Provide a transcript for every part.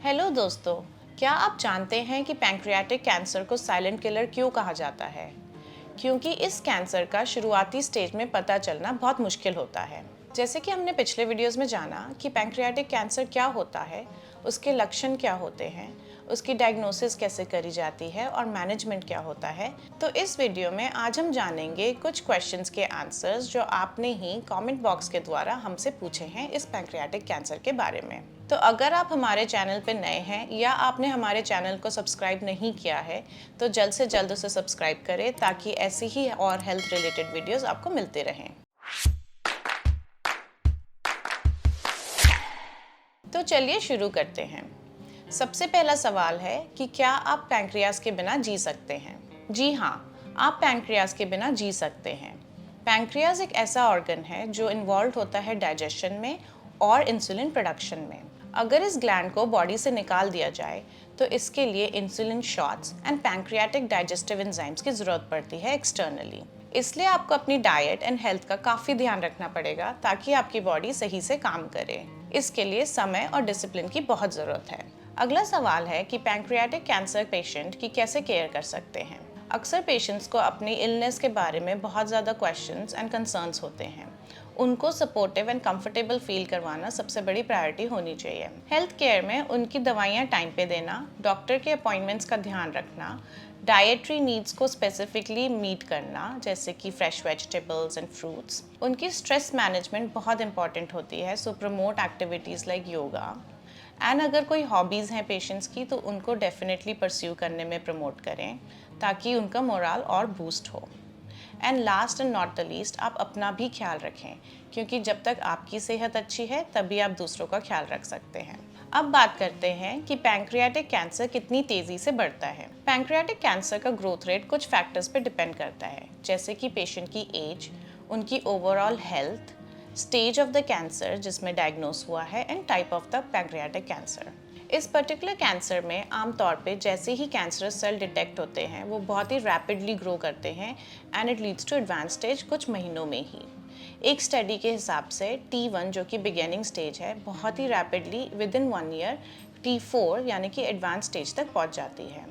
Hello दोस्तों, क्या आप जानते हैं कि पैंक्रियाटिक कैंसर को साइलेंट किलर क्यों कहा जाता है? क्योंकि इस कैंसर का शुरुआती स्टेज में पता चलना बहुत मुश्किल होता है। जैसे कि हमने पिछले वीडियोस में जाना कि पैंक्रियाटिक कैंसर क्या होता है, उसके लक्षण क्या होते हैं, उसकी डायग्नोसिस कैसे करी जाती है और मैनेजमेंट क्या होता है। तो इस वीडियो में आज हम जानेंगे कुछ क्वेश्चंस के आंसर्स जो आपने ही कमेंट बॉक्स के द्वारा हमसे पूछे हैं इस पैंक्रियाटिक कैंसर के बारे में। तो अगर आप हमारे चैनल पर नए हैं या आपने हमारे चैनल को सब्सक्राइब नहीं किया है तो जल्द से जल्द उसे सब्सक्राइब करें ताकि ऐसी ही और हेल्थ रिलेटेड वीडियोस आपको मिलते रहें। तो चलिए शुरू करते हैं। सबसे पहला सवाल है कि क्या आप पैंक्रियास के बिना जी सकते हैं? जी हाँ, आप पैंक्रियास के बिना जी सकते हैं। पैंक्रियास एक ऐसा ऑर्गन है जो इन्वॉल्व होता है डाइजेशन में और इंसुलिन प्रोडक्शन में। अगर इस ग्लैंड को बॉडी से निकाल दिया जाए तो इसके लिए insulin shots and pancreatic digestive enzymes की ज़रूरत पड़ती है एक्सटर्नली। इसलिए आपको अपनी डाइट एंड हेल्थ का काफ़ी ध्यान रखना पड़ेगा ताकि आपकी बॉडी सही से काम करे। इसके लिए समय और डिसिप्लिन की बहुत ज़रूरत है। अगला सवाल है कि पैंक्रियाटिक कैंसर पेशेंट की कैसे केयर कर सकते हैं। अक्सर पेशेंट्स को अपनी इलनेस के बारे में बहुत ज़्यादा क्वेश्चंस एंड कंसर्न्स होते हैं। उनको सपोर्टिव एंड कंफर्टेबल फील करवाना सबसे बड़ी प्रायोरिटी होनी चाहिए। हेल्थ केयर में उनकी दवाइयाँ टाइम पे देना, डॉक्टर के अपॉइंटमेंट्स का ध्यान रखना, डाइटरी नीड्स को स्पेसिफिकली मीट करना जैसे कि फ्रेश वेजिटेबल्स एंड फ्रूट्स। उनकी स्ट्रेस मैनेजमेंट बहुत इंपॉर्टेंट होती है, so promote activities like yoga. And अगर कोई हॉबीज़ हैं पेशेंट्स की तो उनको डेफिनेटली परस्यू करने में प्रमोट करें ताकि उनका मोराल और बूस्ट हो। And last and not the least, आप अपना भी ख्याल रखें क्योंकि जब तक आपकी सेहत अच्छी है तभी आप दूसरों का ख्याल रख सकते हैं। अब बात करते हैं कि पैंक्रियाटिक कैंसर कितनी तेज़ी से बढ़ता है। पैंक्रियाटिक कैंसर का ग्रोथ रेट कुछ फैक्टर्स पर डिपेंड करता है जैसे कि पेशेंट की एज, उनकी overall health, stage of the cancer जिसमें डायग्नोस हुआ है and type of the pancreatic cancer. इस पर्टिकुलर कैंसर में आमतौर पे जैसे ही कैंसरस सेल डिटेक्ट होते हैं वो बहुत ही रैपिडली ग्रो करते हैं and it leads to advance stage कुछ महीनों में ही। एक स्टडी के हिसाब से T1 जो कि बिगिनिंग स्टेज है बहुत ही rapidly within 1 year T4 यानी कि एडवांस स्टेज तक पहुंच जाती है।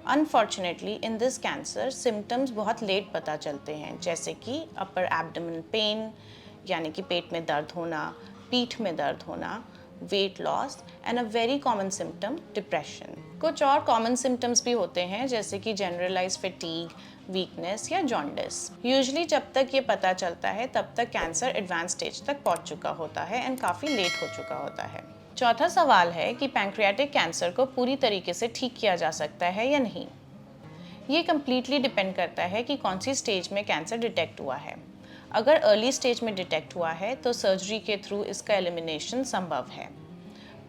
Unfortunately in this cancer symptoms बहुत लेट पता चलते हैं जैसे कि अपर एब्डोमेन पेन यानी कि पेट में दर्द होना, पीठ में दर्द होना, weight loss and a very common symptom depression. कुछ और कॉमन सिम्टम्स भी होते हैं जैसे कि जनरलाइज फटीग, वीकनेस या जॉन्डिस। यूजुअली जब तक ये पता चलता है तब तक कैंसर एडवांस स्टेज तक पहुंच चुका होता है एंड काफ़ी लेट हो चुका होता है। चौथा सवाल है कि पैंक्रियाटिक कैंसर को पूरी तरीके से ठीक किया जा सकता है या नहीं। ये कम्प्लीटली डिपेंड करता है कि कौन सी स्टेज में कैंसर डिटेक्ट हुआ है। अगर अर्ली स्टेज में डिटेक्ट हुआ है तो सर्जरी के थ्रू इसका एलिमिनेशन संभव है,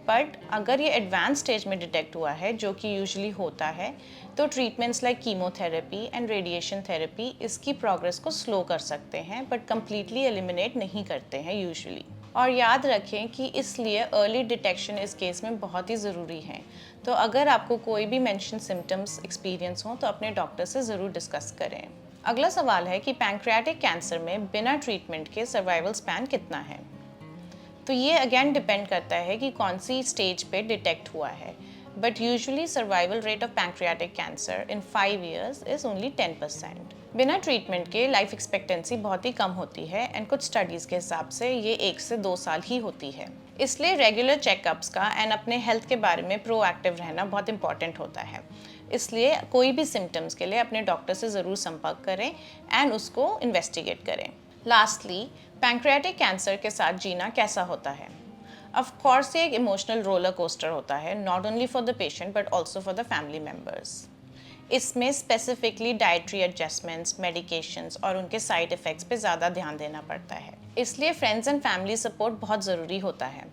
बट अगर ये एडवांस स्टेज में डिटेक्ट हुआ है जो कि यूजुअली होता है तो treatments like chemotherapy and radiation therapy इसकी प्रोग्रेस को स्लो कर सकते हैं बट कम्प्लीटली एलिमिनेट नहीं करते हैं यूजुअली। और याद रखें कि इसलिए अर्ली डिटेक्शन इस केस में बहुत ही ज़रूरी है। तो अगर आपको कोई भी मेंशन सिम्टम्स एक्सपीरियंस हो तो अपने डॉक्टर से ज़रूर डिस्कस करें। अगला सवाल है कि पैंक्रियाटिक कैंसर में बिना ट्रीटमेंट के सर्वाइवल स्पैन कितना है। तो ये अगेन डिपेंड करता है कि कौन सी स्टेज पे डिटेक्ट हुआ है, but usually survival rate of pancreatic cancer in 5 years is only 10%। बिना ट्रीटमेंट के लाइफ एक्सपेक्टेंसी बहुत ही कम होती है एंड कुछ स्टडीज़ के हिसाब से ये 1 से 2 साल ही होती है। इसलिए रेगुलर चेकअप्स का एंड अपने हेल्थ के बारे में प्रोएक्टिव रहना बहुत इंपॉर्टेंट होता है। इसलिए कोई भी सिम्टम्स के लिए अपने डॉक्टर से ज़रूर संपर्क करें एंड उसको इन्वेस्टिगेट करें। लास्टली, पैंक्रियाटिक कैंसर के साथ जीना कैसा होता है। ऑफ कोर्स ये एक इमोशनल रोलर कोस्टर होता है, not only for the patient but also for the family members. इसमें स्पेसिफिकली डाइटरी एडजस्टमेंट्स, मेडिकेशंस और उनके साइड इफ़ेक्ट्स पे ज़्यादा ध्यान देना पड़ता है, इसलिए फ्रेंड्स एंड फैमिली सपोर्ट बहुत ज़रूरी होता है।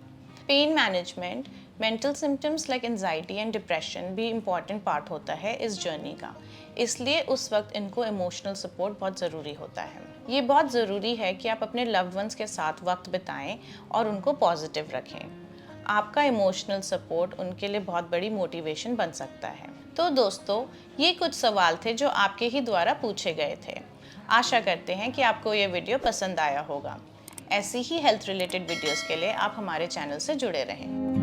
Pain management, mental symptoms like anxiety and depression भी इम्पॉर्टेंट पार्ट होता है इस जर्नी का, इसलिए उस वक्त इनको इमोशनल सपोर्ट बहुत ज़रूरी होता है। ये बहुत ज़रूरी है कि आप अपने लव्ड वंस के साथ वक्त बिताएं और उनको पॉजिटिव रखें। आपका इमोशनल सपोर्ट उनके लिए बहुत बड़ी मोटिवेशन बन सकता है। तो दोस्तों, ये कुछ सवाल थे जो आपके ही द्वारा पूछे गए थे। आशा करते हैं कि आपको ये वीडियो पसंद आया होगा। ऐसी ही हेल्थ रिलेटेड वीडियोस के लिए आप हमारे चैनल से जुड़े रहें।